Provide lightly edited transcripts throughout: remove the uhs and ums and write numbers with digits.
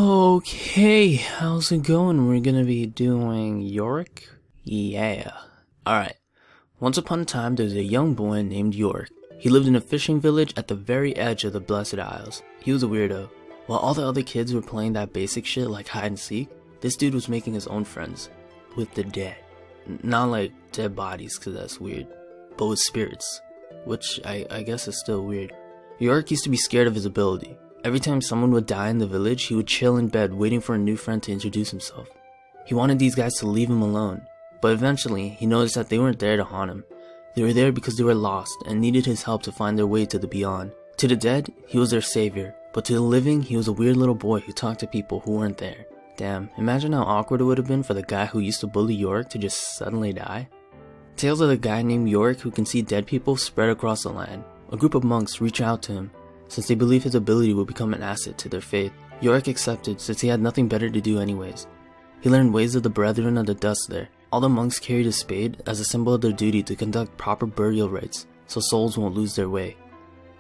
Okay, how's it going? We're gonna be doing Yorick? Yeah. Alright. Once upon a time, there was a young boy named Yorick. He lived in a fishing village at the very edge of the Blessed Isles. He was a weirdo. While all the other kids were playing that basic shit like hide and seek, this dude was making his own friends. With the dead. Not like dead bodies, cause that's weird. But with spirits. Which I guess is still weird. Yorick used to be scared of his ability. Every time someone would die in the village, he would chill in bed waiting for a new friend to introduce himself. He wanted these guys to leave him alone, but eventually he noticed that they weren't there to haunt him. They were there because they were lost and needed his help to find their way to the beyond. To the dead, he was their savior, but to the living, he was a weird little boy who talked to people who weren't there. Damn, imagine how awkward it would have been for the guy who used to bully Yorick to just suddenly die. Tales of the guy named Yorick who can see dead people spread across the land. A group of monks reach out to him, since they believed his ability would become an asset to their faith. Yorick accepted since he had nothing better to do anyways. He learned ways of the Brethren of the Dust there. All the monks carried a spade as a symbol of their duty to conduct proper burial rites, so souls won't lose their way.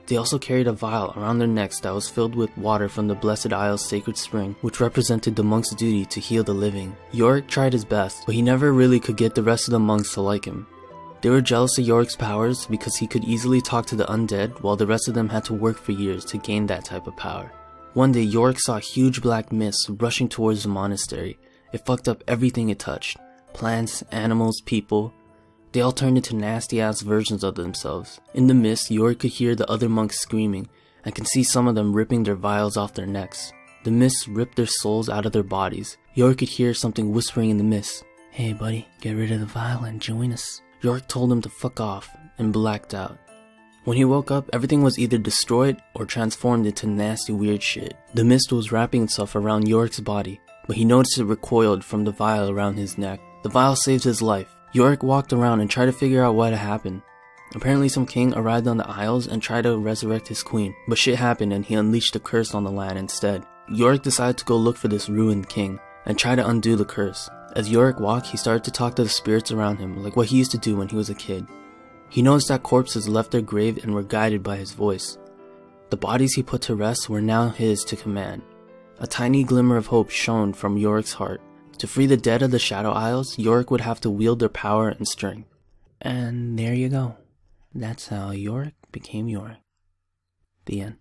They also carried a vial around their necks that was filled with water from the Blessed Isles' sacred spring, which represented the monks' duty to heal the living. Yorick tried his best, but he never really could get the rest of the monks to like him. They were jealous of Yorick's powers because he could easily talk to the undead while the rest of them had to work for years to gain that type of power. One day Yorick saw a huge black mist rushing towards the monastery. It fucked up everything it touched. Plants, animals, people. They all turned into nasty ass versions of themselves. In the mist, Yorick could hear the other monks screaming and can see some of them ripping their vials off their necks. The mist ripped their souls out of their bodies. Yorick could hear something whispering in the mist. "Hey buddy, get rid of the vial and join us." Yorick told him to fuck off and blacked out. When he woke up, everything was either destroyed or transformed into nasty weird shit. The mist was wrapping itself around Yorick's body, but he noticed it recoiled from the vial around his neck. The vial saved his life. Yorick walked around and tried to figure out what had happened. Apparently some king arrived on the Isles and tried to resurrect his queen, but shit happened and he unleashed a curse on the land instead. Yorick decided to go look for this ruined king and try to undo the curse. As Yorick walked, he started to talk to the spirits around him, like what he used to do when he was a kid. He noticed that corpses left their grave and were guided by his voice. The bodies he put to rest were now his to command. A tiny glimmer of hope shone from Yorick's heart. To free the dead of the Shadow Isles, Yorick would have to wield their power and strength. And there you go. That's how Yorick became Yorick. The end.